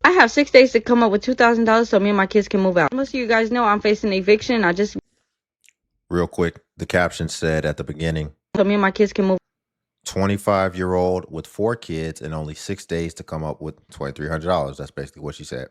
I have 6 days to come up with $2,000 so me and my kids can move out. Most of you guys know I'm facing eviction. Real quick, the caption said at the beginning, so me and my kids can move 25-year-old with 4 kids and only 6 days to come up with $2,300. That's basically what she said.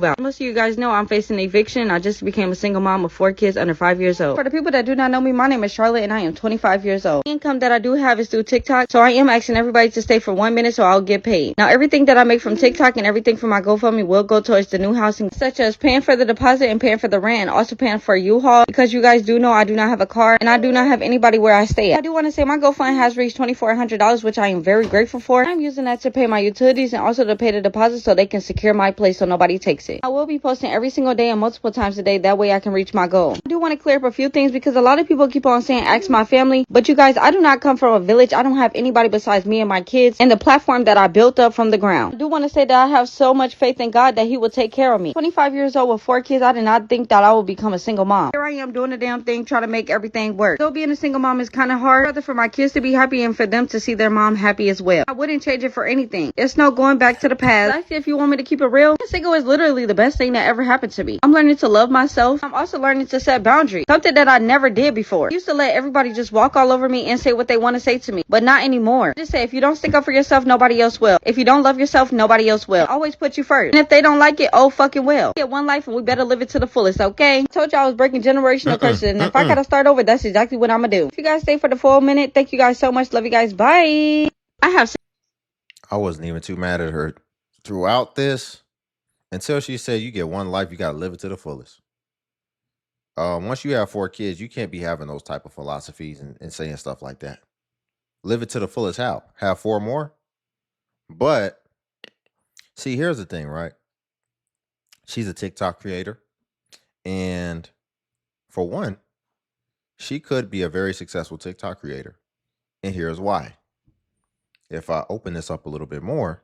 out. Most of you guys know I'm facing eviction. I just became a single mom of 4 kids under 5 years old. For the people that do not know me, my name is Charlotte and I am 25 years old. The income that I do have is through TikTok, so I am asking everybody to stay for 1 minute so I'll get paid. Now, everything that I make from TikTok and everything from my GoFundMe will go towards the new housing, such as paying for the deposit and paying for the rent, and also paying for U-Haul, because you guys do know I do not have a car and I do not have anybody where I stay at. I do want to say my GoFundMe has reached $2,400, which I am very grateful for. I'm using that to pay my utilities and also to pay the deposit so they can secure my place so nobody takes it. I will be posting every single day and multiple times a day. That way I can reach my goal. I do want to clear up a few things because a lot of people keep on saying ask my family, but you guys, I do not come from a village. I don't have anybody besides me and my kids and the platform that I built up from the ground. I do want to say that I have so much faith in God that he will take care of me. 25 years old with 4 kids, I did not think that I would become a single mom. Here I am doing the damn thing, trying to make everything work. Though being a single mom is kind of hard, rather for my kids to be happy and for them to see their mom happy as well. I wouldn't change it for anything. It's no going back to the past. Actually, if you want me to keep it real, being single is literally the best thing that ever happened to me. I'm learning to love myself. I'm also learning to set boundaries, something that I never did before. I used to let everybody just walk all over me and say what they want to say to me, but not anymore. Just say, if you don't stick up for yourself, nobody else will. If you don't love yourself, nobody else will. Always put you first. And if they don't like it, oh fucking well. We get one life and we better live it to the fullest, okay? I told you I was breaking generational curses, and if I gotta start over, that's exactly what I'm gonna do. If you guys stay for the full minute, thank you guys so much. Love you guys. Bye. I wasn't even too mad at her throughout this until she said you get one life, you got to live it to the fullest. Once you have 4 kids, you can't be having those type of philosophies and saying stuff like that. Live it to the fullest how? Have 4 more? But see, here's the thing, right? She's a TikTok creator. And for one, she could be a very successful TikTok creator. And here's why. If I open this up a little bit more,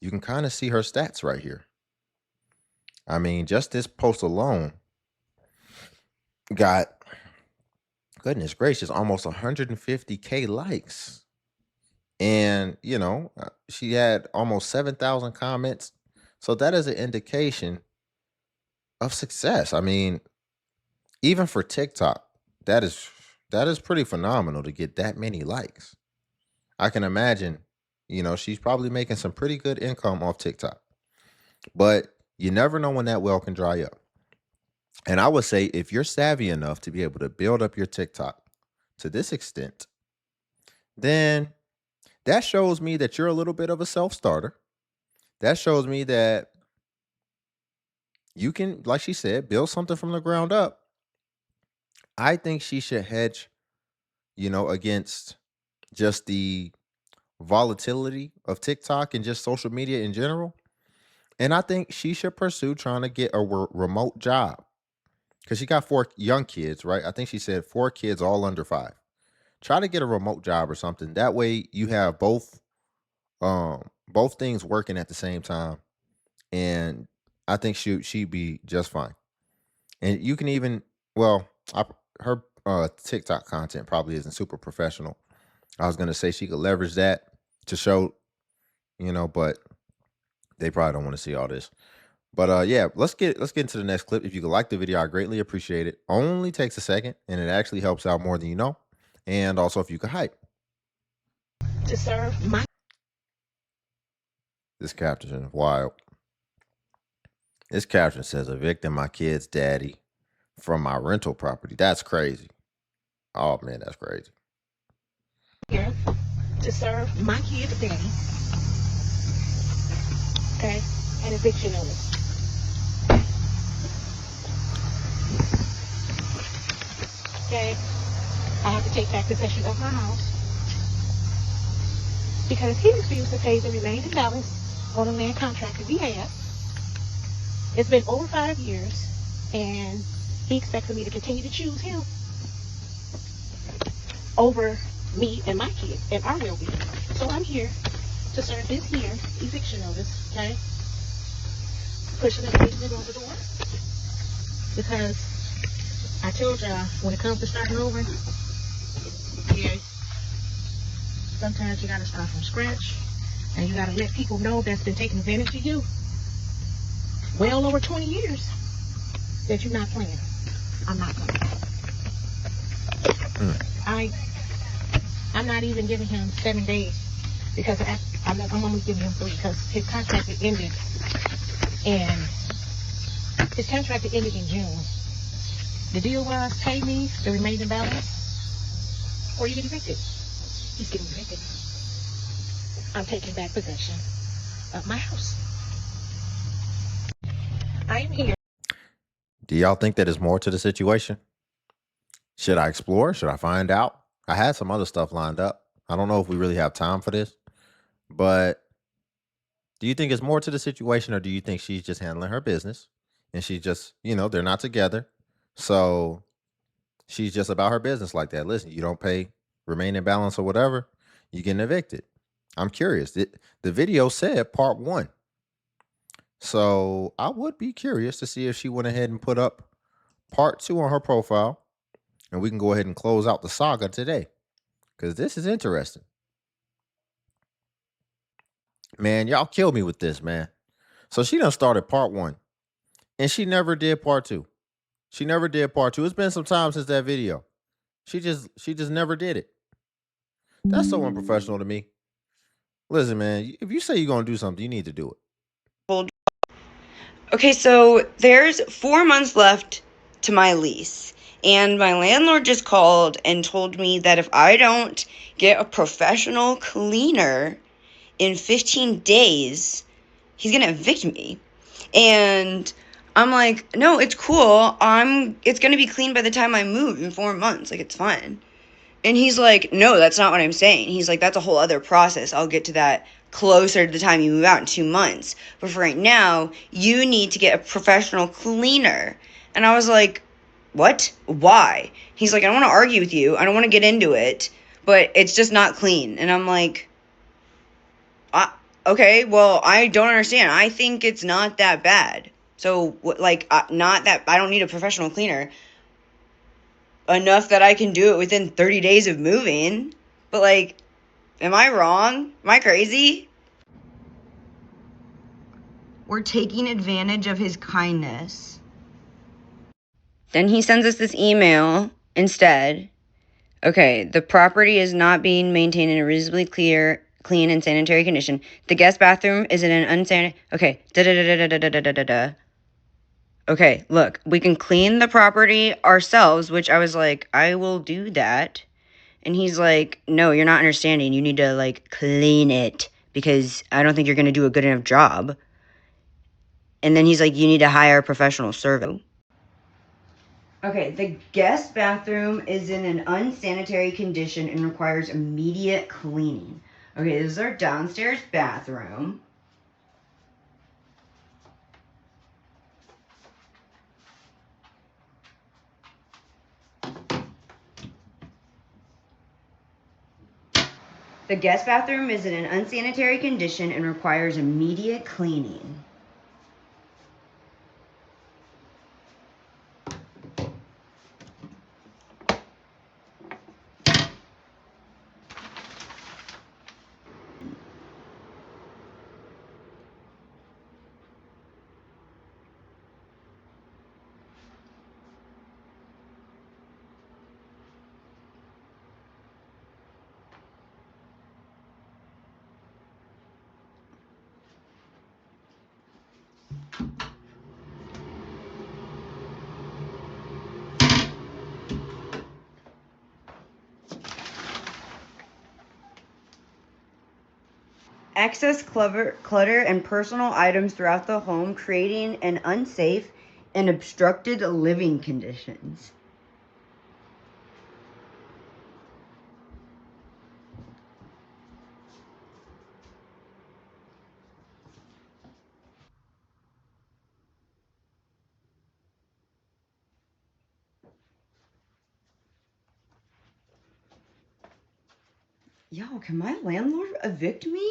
you can kind of see her stats right here. I mean, just this post alone got, goodness gracious, almost 150K likes. And, she had almost 7,000 comments. So that is an indication of success. I mean, even for TikTok, that is pretty phenomenal to get that many likes. I can imagine, she's probably making some pretty good income off TikTok. But you never know when that well can dry up. And I would say if you're savvy enough to be able to build up your TikTok to this extent, then that shows me that you're a little bit of a self-starter. That shows me that you can, like she said, build something from the ground up. I think she should hedge, against just the volatility of TikTok and just social media in general. And I think she should pursue trying to get a remote job because she got 4 young kids, right? I think she said 4 kids, all under 5. Try to get a remote job or something. That way you have both things working at the same time. And I think she'd be just fine. And you can even, her TikTok content probably isn't super professional. I was gonna say she could leverage that to show, but they probably don't want to see all this. But yeah, let's get into the next clip. If you could like the video, I greatly appreciate it. Only takes a second, and it actually helps out more than you know. And also, if you could hype. To serve my. This caption is wild. This caption says, "Evicting my kid's daddy from my rental property." That's crazy. Oh man, that's crazy. Here to serve my kid's daddy. Okay, an eviction notice. Okay, I have to take back possession of my house because he refused to pay the remaining balance on the land contract that we had. It's been over 5 years, and he expects me to continue to choose him over me and my kids and our well-being. So I'm here to serve this here eviction notice, okay? Pushing the basement on the door because I told y'all when it comes to starting over, yeah, sometimes you gotta start from scratch. And you gotta let people know that's been taking advantage of you well over 20 years that you're not playing. I'm not playing. I'm not even giving him 7 days because I'm only giving him 3 because his contract ended in June. The deal was pay me the remaining balance or you get evicted. He's getting evicted. I'm taking back possession of my house. I am here. Do y'all think that there's more to the situation? Should I explore? Should I find out? I had some other stuff lined up. I don't know if we really have time for this, but do you think it's more to the situation, or do you think she's just handling her business and she just, they're not together. So she's just about her business like that. Listen, you don't pay remaining balance or whatever, you getting evicted. I'm curious. The video said part 1. So I would be curious to see if she went ahead and put up part 2 on her profile, and we can go ahead and close out the saga today, because this is interesting. Man, y'all kill me with this, man. So she done started part 1, and she never did part 2. She never did part 2. It's been some time since that video. She just never did it. That's so unprofessional to me. Listen, man, if you say you're going to do something, you need to do it. Okay, so there's 4 months left to my lease, and my landlord just called and told me that if I don't get a professional cleaner in 15 days, he's gonna evict me. And I'm like, no, it's cool. It's gonna be clean by the time I move in 4 months. Like, it's fine. And he's like, no, that's not what I'm saying. He's like, that's a whole other process. I'll get to that closer to the time you move out in 2 months. But for right now, you need to get a professional cleaner. And I was like, what? Why? He's like, I don't want to argue with you. I don't want to get into it. But it's just not clean. And I'm like, okay, well, I don't understand. I think it's not that bad. So, not that I don't need a professional cleaner. Enough that I can do it within 30 days of moving. But, like, am I wrong? Am I crazy? We're taking advantage of his kindness. Then he sends us this email instead. Okay, the property is not being maintained in a reasonably clean and sanitary condition. The guest bathroom is in an unsanitary... Okay, da-da-da-da-da-da-da-da-da. Okay, look, we can clean the property ourselves, which I was like, I will do that. And he's like, no, you're not understanding. You need to, like, clean it because I don't think you're going to do a good enough job. And then he's like, you need to hire a professional servant. Okay, the guest bathroom is in an unsanitary condition and requires immediate cleaning. Okay, this is our downstairs bathroom. The guest bathroom is in an unsanitary condition and requires immediate cleaning. Excess clutter and personal items throughout the home, creating an unsafe and obstructed living conditions. Yo, can my landlord evict me?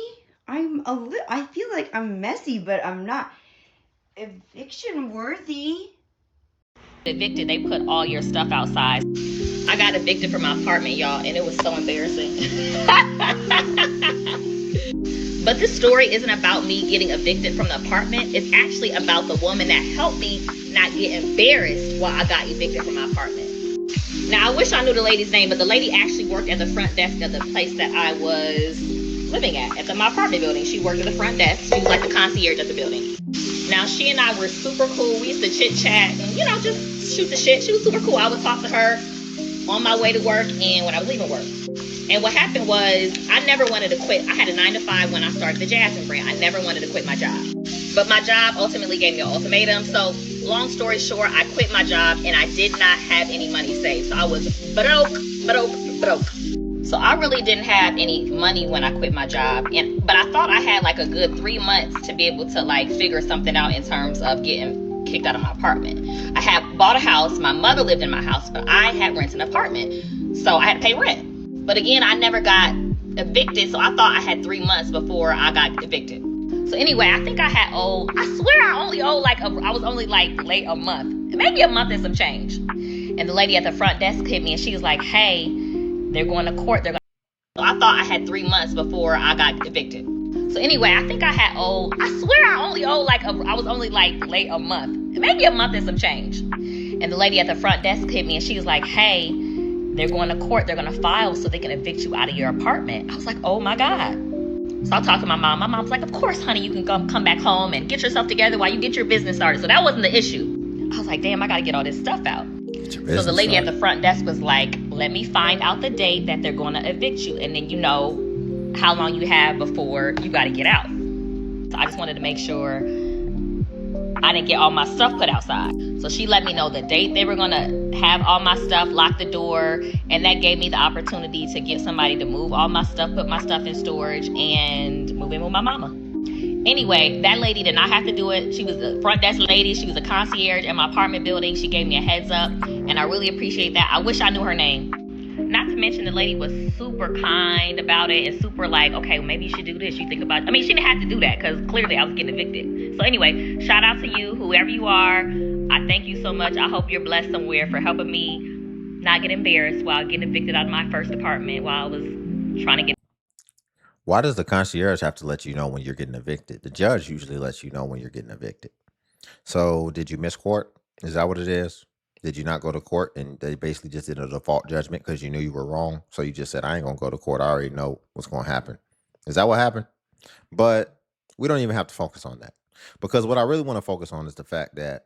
I feel like I'm messy, but I'm not eviction worthy. Evicted, they put all your stuff outside. I got evicted from my apartment, y'all, and it was so embarrassing. But this story isn't about me getting evicted from the apartment. It's actually about the woman that helped me not get embarrassed while I got evicted from my apartment. Now, I wish I knew the lady's name, but the lady actually worked at the front desk of the place that I was living at my apartment building. She worked at the front desk. She was like the concierge at the building. Now, she and I were super cool. We used to chit chat and, just shoot the shit. She was super cool. I would talk to her on my way to work and when I was leaving work. And what happened was I never wanted to quit. I had a 9-to-5 when I started the Jasmine brand. I never wanted to quit my job. But my job ultimately gave me an ultimatum. So long story short, I quit my job and I did not have any money saved. So I was broke. So I really didn't have any money when I quit my job. But I thought I had like a good 3 months to be able to like figure something out in terms of getting kicked out of my apartment. I had bought a house. My mother lived in my house, but I had rented an apartment. So I had to pay rent. But again, I never got evicted, so I thought I had 3 months before I got evicted. So anyway, I think I swear I only owed I was only like late a month, maybe a month and some change. And the lady at the front desk hit me and she was like, hey, they're going to court. So I thought I had 3 months before I got evicted. So anyway, I think I swear I only owed I was only like late a month, maybe a month and some change. And the lady at the front desk hit me and she was like, hey, they're going to court. They're going to file so they can evict you out of your apartment. I was like, oh my God. So I talked to my mom. My mom's like, of course, honey, you can come back home and get yourself together while you get your business started. So that wasn't the issue. I was like, damn, I got to get all this stuff out. So the lady at the front desk was like, let me find out the date that they're going to evict you. And then you know how long you have before you got to get out. So I just wanted to make sure I didn't get all my stuff put outside. So she let me know the date they were going to have all my stuff, lock the door, and that gave me the opportunity to get somebody to move all my stuff, put my stuff in storage, and move in with my mama. Anyway, that lady did not have to do it. She was the front desk lady. She was a concierge in my apartment building. She gave me a heads up, and I really appreciate that. I wish I knew her name. Not to mention the lady was super kind about it and super like, okay, well, maybe you should do this. You think about it. I mean, she didn't have to do that because clearly I was getting evicted. So anyway, shout out to you, whoever you are. I thank you so much. I hope you're blessed somewhere for helping me not get embarrassed while getting evicted out of my first apartment while I was trying to get. Why does the concierge have to let you know when you're getting evicted? The judge usually lets you know when you're getting evicted. So did you miss court? Is that what it is? Did you not go to court and they basically just did a default judgment because you knew you were wrong? So you just said, I ain't going to go to court. I already know what's going to happen. Is that what happened? But we don't even have to focus on that, because what I really want to focus on is the fact that,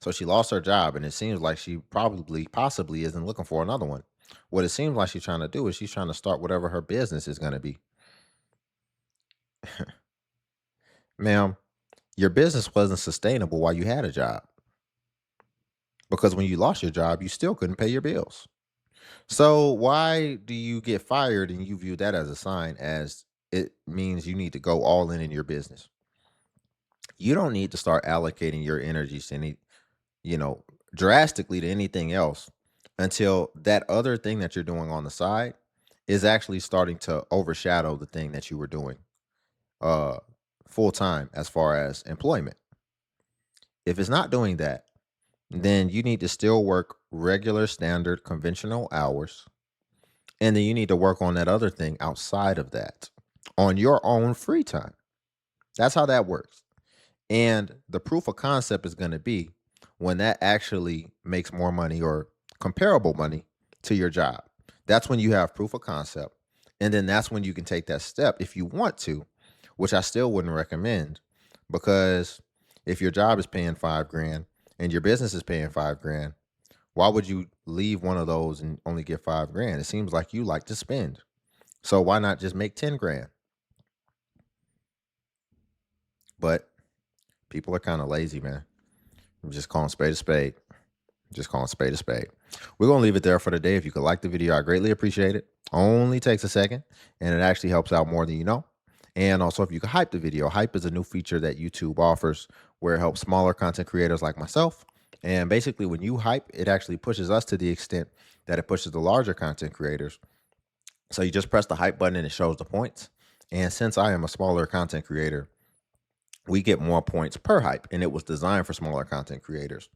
so she lost her job and it seems like she possibly isn't looking for another one. What it seems like she's trying to do is she's trying to start whatever her business is going to be. Ma'am, your business wasn't sustainable while you had a job, because when you lost your job, you still couldn't pay your bills. So why do you get fired and you view that as a sign, as it means you need to go all in your business? You don't need to start allocating your energies to any, drastically to anything else until that other thing that you're doing on the side is actually starting to overshadow the thing that you were doing full time as far as employment. If it's not doing that, then you need to still work regular, standard, conventional hours. And then you need to work on that other thing outside of that on your own free time. That's how that works. And the proof of concept is going to be when that actually makes more money or comparable money to your job. That's when you have proof of concept. And then that's when you can take that step if you want to, which I still wouldn't recommend, because if your job is paying $5,000 and your business is paying $5,000, why would you leave one of those and only get $5,000? It seems like you like to spend. So why not just make $10,000? But people are kind of lazy, man. I'm just calling spade a spade. Just calling spade a spade. We're going to leave it there for today. If you could like the video, I greatly appreciate it. Only takes a second, and it actually helps out more than you know. And also, if you could hype the video. Hype is a new feature that YouTube offers where it helps smaller content creators like myself. And basically, when you hype, it actually pushes us to the extent that it pushes the larger content creators. So you just press the hype button and it shows the points. And since I am a smaller content creator, we get more points per hype, and it was designed for smaller content creators.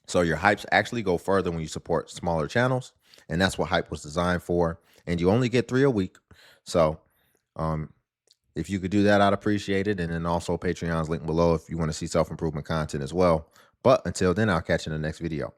So your hypes actually go further when you support smaller channels, and that's what hype was designed for. And you only get 3 a week. So If you could do that, I'd appreciate it. And then also Patreon's link below if you want to see self-improvement content as well. But until then, I'll catch you in the next video.